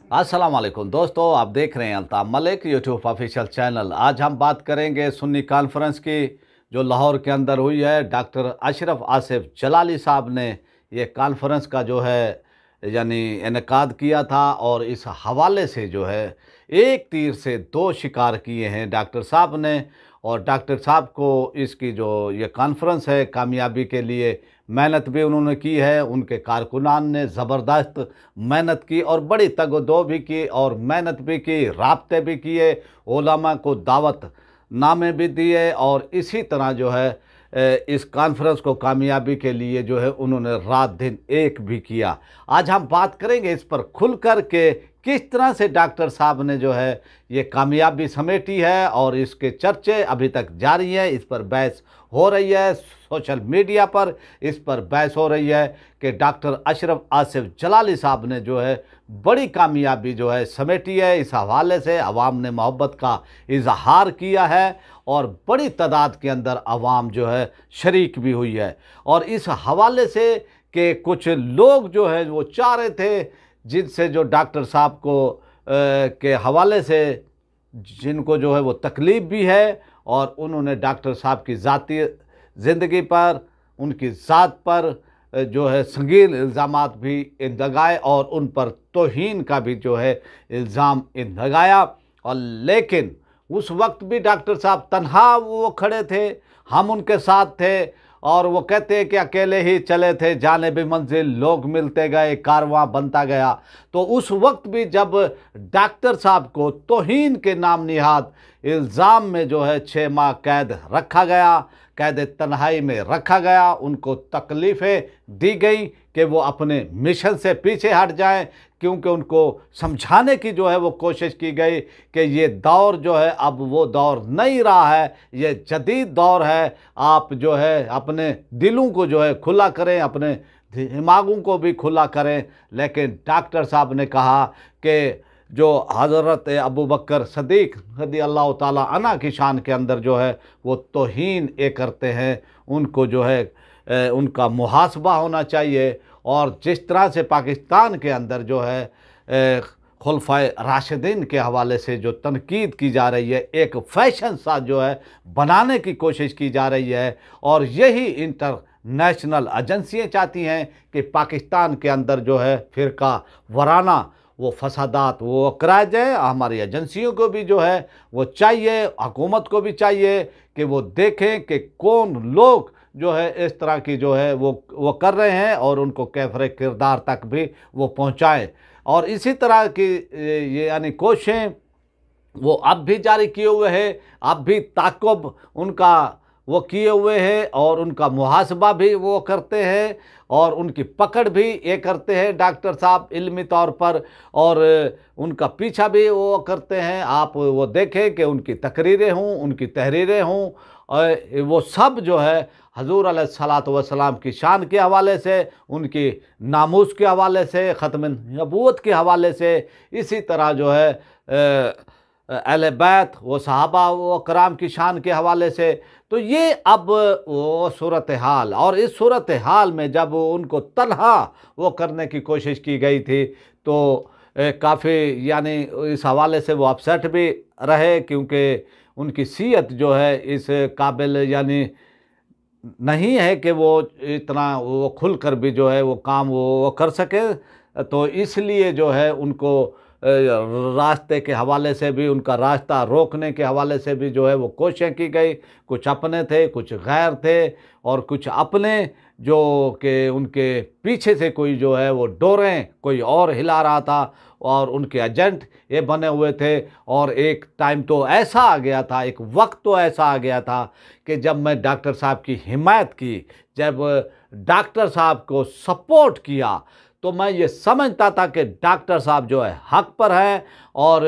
अस्सलाम वालेकुम दोस्तों, आप देख रहे हैं Altaf Malik YouTube official channel. आज हम बात करेंगे सुन्नी कॉन्फ्रेंस की, जो लाहौर के अंदर हुई है। डॉक्टर अशरफ आसिफ जलाली साहब ने ये कॉन्फ्रेंस का जो है यानी इनेकाद किया था, और इस हवाले से जो है एक तीर से दो शिकार किए हैं डॉक्टर साहब ने। और डॉक्टर साहब को इसकी जो ये कॉन्फ्रेंस है, कामयाबी के लिए मेहनत भी उन्होंने की है। उनके कारकुनान ने ज़बरदस्त मेहनत की और बड़ी तगदो भी की और मेहनत भी की, राब्ते भी किए, उलमा को दावत नामे भी दिए, और इसी तरह जो है इस कॉन्फ्रेंस को कामयाबी के लिए जो है उन्होंने रात दिन एक भी किया। आज हम बात करेंगे इस पर खुल कर के किस तरह से डॉक्टर साहब ने जो है ये कामयाबी समेटी है, और इसके चर्चे अभी तक जारी हैं। इस पर बहस हो रही है, सोशल मीडिया पर इस पर बहस हो रही है कि डॉक्टर अशरफ आसिफ जलाली साहब ने जो है बड़ी कामयाबी जो है समेटी है। इस हवाले से अवाम ने मोहब्बत का इजहार किया है और बड़ी तादाद के अंदर अवाम जो है शरीक भी हुई है। और इस हवाले से कि कुछ लोग जो है वो चाह रहे थे, जिनसे जो डॉक्टर साहब को के हवाले से जिनको जो है वो तकलीफ़ भी है, और उन्होंने डॉक्टर साहब की ज़ाती ज़िंदगी पर, उनकी ज़ात पर जो है संगीन इल्ज़ामात भी लगाए और उन पर तौहीन का भी जो है इल्ज़ाम लगाया। और लेकिन उस वक्त भी डॉक्टर साहब तन्हा वो खड़े थे, हम उनके साथ थे, और वो कहते हैं कि अकेले ही चले थे, जाने भी मंजिल लोग मिलते गए, कारवां बनता गया। तो उस वक्त भी जब डॉक्टर साहब को तौहीन के नाम निहाद इल्ज़ाम में जो है 6 माह कैद रखा गया, कैद तन्हाई में रखा गया, उनको तकलीफ़ें दी गई कि वो अपने मिशन से पीछे हट जाएं, क्योंकि उनको समझाने की जो है वो कोशिश की गई कि ये दौर जो है अब वो दौर नहीं रहा है, ये जदीद दौर है। आप जो है अपने दिलों को जो है खुला करें, अपने दिमागों को भी खुला करें। लेकिन डॉक्टर साहब ने कहा कि जो हज़रत अबू बकर सदीक़ रज़ी अल्लाह ताला अन्हु की शान के अंदर जो है वो तौहीन ये करते हैं, उनको जो है उनका मुहासबा होना चाहिए। और जिस तरह से पाकिस्तान के अंदर जो है खुलफाए राशिदीन के हवाले से जो तनकीद की जा रही है, एक फ़ैशन सा जो है बनाने की कोशिश की जा रही है, और यही इंटरनेशनल एजेंसियाँ चाहती हैं कि पाकिस्तान के अंदर जो है फ़िरका वराना वो फसादात वो कराए जाए। हमारी एजेंसियों को भी जो है वो चाहिए, हुकूमत को भी चाहिए कि वो देखें कि कौन लोग जो है इस तरह की जो है वो कर रहे हैं, और उनको कैफ़रे किरदार तक भी वो पहुँचाएँ। और इसी तरह की ये यानी कोशिशें वो अब भी जारी किए हुए हैं, अब भी ताक़ुब उनका वो किए हुए हैं, और उनका मुहासबा भी वो करते हैं, और उनकी पकड़ भी ये करते हैं डॉक्टर साहब इल्मी तौर पर, और उनका पीछा भी वो करते हैं। आप वो देखें कि उनकी तकरीरें हों, उनकी तहरीरें हों, और वो सब जो है हजूर अलैहिस्सलातु वस्सलाम की शान के हवाले से, उनकी नामूस के हवाले से, ख़त्म नबूवत के हवाले से, इसी तरह जो है अहले बैत वो सहाबा वो कराम की शान के हवाले से। तो ये अब वो सूरत हाल, और इस सूरत हाल में जब उनको तन्हा वो करने की कोशिश की गई थी, तो काफ़ी यानी इस हवाले से वो अपसेट भी रहे, क्योंकि उनकी सीयत जो है इस काबिल यानी नहीं है कि वो इतना वो खुल कर भी जो है वो काम वो कर सके। तो इसलिए जो है उनको रास्ते के हवाले से भी, उनका रास्ता रोकने के हवाले से भी जो है वो कोशिशें की गई। कुछ अपने थे, कुछ गैर थे, और कुछ अपने जो कि उनके पीछे से कोई जो है वो डोरें कोई और हिला रहा था, और उनके एजेंट ये बने हुए थे। और एक टाइम तो ऐसा आ गया था, एक वक्त तो ऐसा आ गया था कि जब मैं डॉक्टर साहब की हिमायत की, जब डॉक्टर साहब को सपोर्ट किया, तो मैं ये समझता था कि डॉक्टर साहब जो है हक पर हैं, और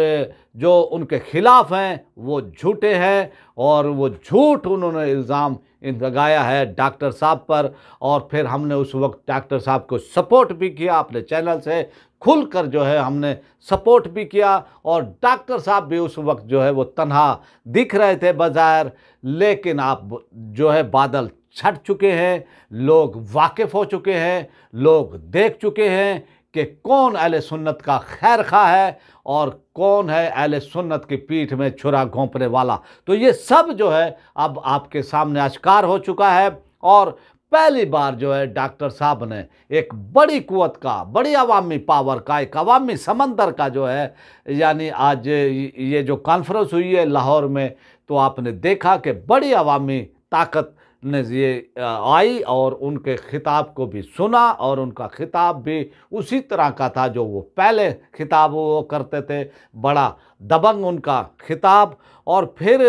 जो उनके ख़िलाफ़ हैं वो झूठे हैं, और वो झूठ उन्होंने इल्ज़ाम लगाया है डॉक्टर साहब पर। और फिर हमने उस वक्त डॉक्टर साहब को सपोर्ट भी किया, अपने चैनल से खुलकर जो है हमने सपोर्ट भी किया, और डॉक्टर साहब भी उस वक्त जो है वो तन्हा दिख रहे थे बज़ाहिर। लेकिन आप जो है बादल छट चुके हैं, लोग वाकिफ़ हो चुके हैं, लोग देख चुके हैं कि कौन अहले सुन्नत का खैर खा है और कौन है अहले सुन्नत की पीठ में छुरा घोंपने वाला। तो ये सब जो है अब आपके सामने आश्कार हो चुका है। और पहली बार जो है डॉक्टर साहब ने एक बड़ी कुव्वत का, बड़ी अवामी पावर का, एक अवामी समंदर का जो है, यानी आज ये जो कॉन्फ्रेंस हुई है लाहौर में, तो आपने देखा कि बड़ी अवामी ताकत ने ये आई और उनके खिताब को भी सुना और उनका खिताब भी उसी तरह का था जो वो पहले खिताब वो करते थे, बड़ा दबंग उनका खिताब। और फिर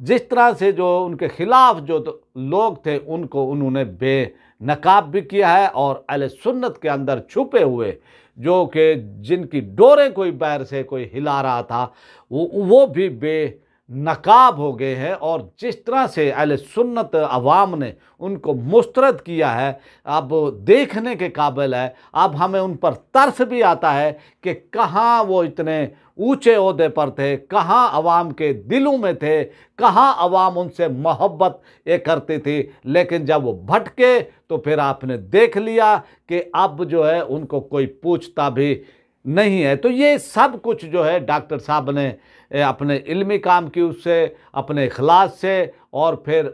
जिस तरह से जो उनके खिलाफ जो लोग थे उनको उन्होंने बेनकाब भी किया है और अहले सुन्नत के अंदर छुपे हुए जो कि जिनकी डोरें कोई पैर से कोई हिला रहा था वो भी बेनकाब हो गए हैं। और जिस तरह से अहले सुन्नत अवाम ने उनको मुस्तरद किया है, अब देखने के काबिल है। अब हमें उन पर तरस भी आता है कि कहाँ वो इतने ऊंचे ओहदे पर थे, कहाँ अवाम के दिलों में थे, कहाँ अवाम उनसे मोहब्बत ये करती थी। लेकिन जब वो भटके तो फिर आपने देख लिया कि अब जो है उनको कोई पूछता भी नहीं है। तो ये सब कुछ जो है डॉक्टर साहब ने अपने इल्मी काम की उससे, अपने इखलास से, और फिर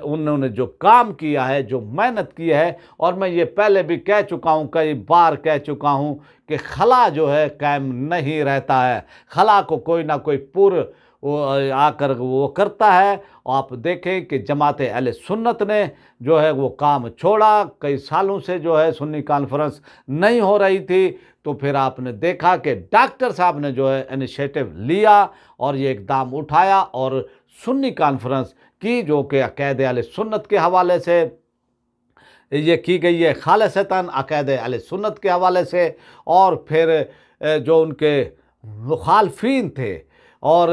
उन्होंने जो काम किया है, जो मेहनत की है। और मैं ये पहले भी कह चुका हूँ, कई बार कह चुका हूँ कि खला जो है कायम नहीं रहता है, खला को कोई ना कोई पुर आकर वो करता है। और आप देखें कि जमात अहले सुन्नत ने जो है वो काम छोड़ा, कई सालों से जो है सुन्नी कॉन्फ्रेंस नहीं हो रही थी। तो फिर आपने देखा कि डॉक्टर साहब ने जो है इनिशिएटिव लिया और ये इक़दाम उठाया और सुन्नी कॉन्फ्रेंस की, जो कि अक़ीदे अहले सुन्नत के हवाले से ये की गई है, खालिसतन अक़ीदे अहले सुन्नत के हवाले से। और फिर जो उनके मुखालफीन थे और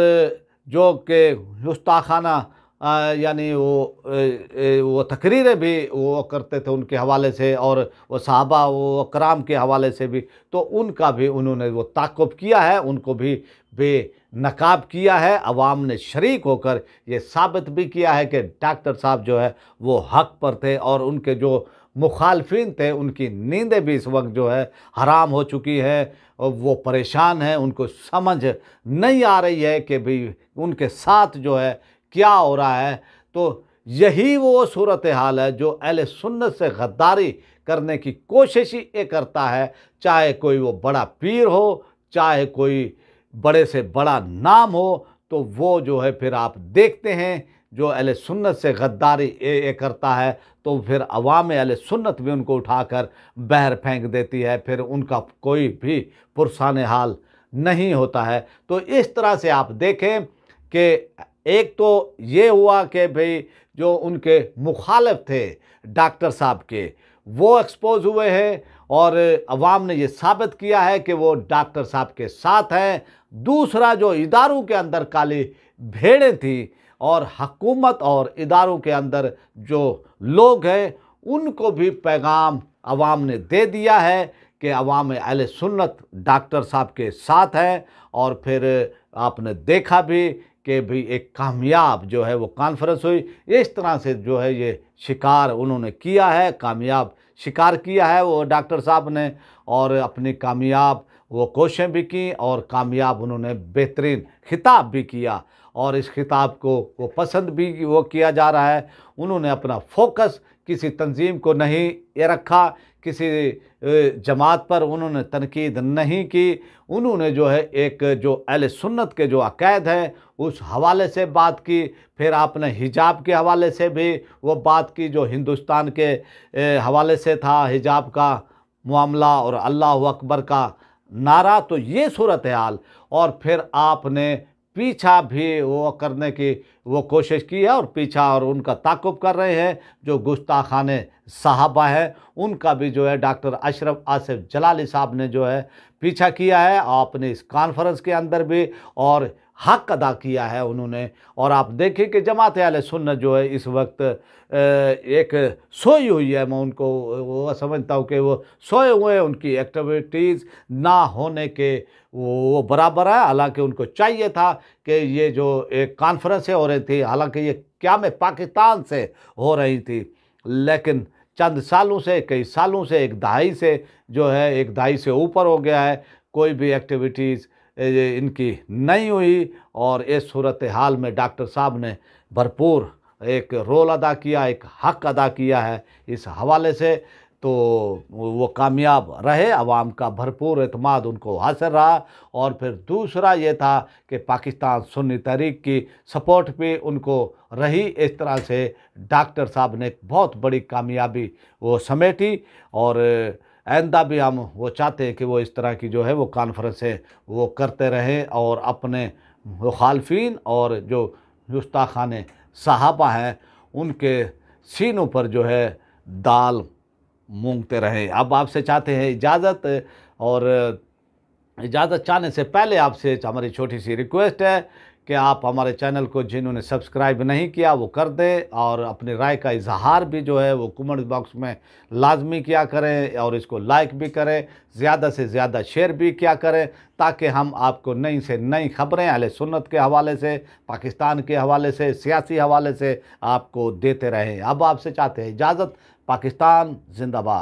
जो कि गुस्ताखाना यानी वो तकरीरें भी वो करते थे उनके हवाले से, और वो सहाबा वो कराम के हवाले से भी, तो उनका भी उन्होंने वो ताक़ुब किया है, उनको भी बेनकाब किया है। अवाम ने शरीक होकर ये साबित भी किया है कि डॉक्टर साहब जो है वो हक़ पर थे और उनके जो मुखालफिन थे उनकी नींदें भी इस वक्त जो है हराम हो चुकी है और वो परेशान हैं। उनको समझ नहीं आ रही है कि भाई उनके साथ जो है क्या हो रहा है। तो यही वो सूरत हाल है जो अहले सुन्नत से गद्दारी करने की कोशिश ही ये करता है, चाहे कोई वो बड़ा पीर हो, चाहे कोई बड़े से बड़ा नाम हो। तो वो जो है फिर आप देखते हैं जो अहले सुन्नत से गद्दारी ये करता है तो फिर अवाम अहले सुन्नत भी उनको उठाकर बहर फेंक देती है, फिर उनका कोई भी पुरसान हाल नहीं होता है। तो इस तरह से आप देखें कि एक तो ये हुआ कि भाई जो उनके मुखालिफ थे डॉक्टर साहब के वो एक्सपोज हुए हैं और अवाम ने ये साबित किया है कि वो डॉक्टर साहब के साथ हैं। दूसरा, जो इदारों के अंदर काली भेड़ें थी और हकूमत और इदारों के अंदर जो लोग हैं उनको भी पैगाम अवाम ने दे दिया है कि अवाम अहले सुन्नत डॉक्टर साहब के साथ हैं। और फिर आपने देखा भी कि भी एक कामयाब जो है वो कॉन्फ्रेंस हुई। इस तरह से जो है ये शिकार उन्होंने किया है, कामयाब शिकार किया है वो डॉक्टर साहब ने, और अपनी कामयाब वो कोशिशें भी की और कामयाब उन्होंने बेहतरीन खिताब भी किया और इस खिताब को वो पसंद भी वो किया जा रहा है। उन्होंने अपना फोकस किसी तंजीम को नहीं ये रखा, किसी जमात पर उन्होंने तनकीद नहीं की। उन्होंने जो है एक जो अहले सुन्नत के जो अक़ायद हैं उस हवाले से बात की। फिर आपने हिजाब के हवाले से भी वो बात की जो हिंदुस्तान के हवाले से था, हिजाब का मामला और अल्लाह अकबर का नारा। तो ये सूरत हाल, और फिर आपने पीछा भी वो करने की वो कोशिश की है और पीछा और उनका ताक़ुब कर रहे हैं जो गुस्ताखाने साहबा है, उनका भी जो है डॉक्टर अशरफ आसिफ जलाली साहब ने जो है पीछा किया है आपने इस कॉन्फ्रेंस के अंदर भी, और हक़ अदा किया है उन्होंने। और आप देखिए कि जमात अहले सुन्नत जो है इस वक्त एक सोई हुई है। मैं उनको वो समझता हूँ कि वो सोए हुए हैं, उनकी एक्टिविटीज़ ना होने के वो बराबर है। हालांकि उनको चाहिए था कि ये जो एक कॉन्फ्रेंसें हो रही थी, हालांकि ये क़याम पाकिस्तान से हो रही थी, लेकिन चंद सालों से, कई सालों से, एक दहाई से जो है, एक दहाई से ऊपर हो गया है, कोई भी एक्टिविटीज़ इनकी नहीं हुई। और इस सूरत हाल में डॉक्टर साहब ने भरपूर एक रोल अदा किया, एक हक अदा किया है इस हवाले से। तो वो कामयाब रहे, अवाम का भरपूर एतमाद उनको हासिल रहा। और फिर दूसरा ये था कि पाकिस्तान सुन्नी तहरीक की सपोर्ट भी उनको रही। इस तरह से डॉक्टर साहब ने एक बहुत बड़ी कामयाबी वो समेटी। और आइंदा भी हम वो चाहते हैं कि वो इस तरह की जो है वो कॉन्फ्रेंसें वो करते रहें और अपने मुखालफिन और जो गुस्ताखाने सहाबा हैं उनके सीनों पर जो है दाल मूंगते रहें। अब आपसे चाहते हैं इजाज़त, और इजाज़त चाहने से पहले आपसे हमारी छोटी सी रिक्वेस्ट है कि आप हमारे चैनल को जिन्होंने सब्सक्राइब नहीं किया वो कर दें, और अपनी राय का इजहार भी जो है वो कमेंट बॉक्स में लाजमी किया करें, और इसको लाइक भी करें, ज़्यादा से ज़्यादा शेयर भी किया करें, ताकि हम आपको नई से नई खबरें अहले सुन्नत के हवाले से, पाकिस्तान के हवाले से, सियासी हवाले से आपको देते रहें। अब आपसे चाहते हैं इजाज़त। पाकिस्तान जिंदाबाद।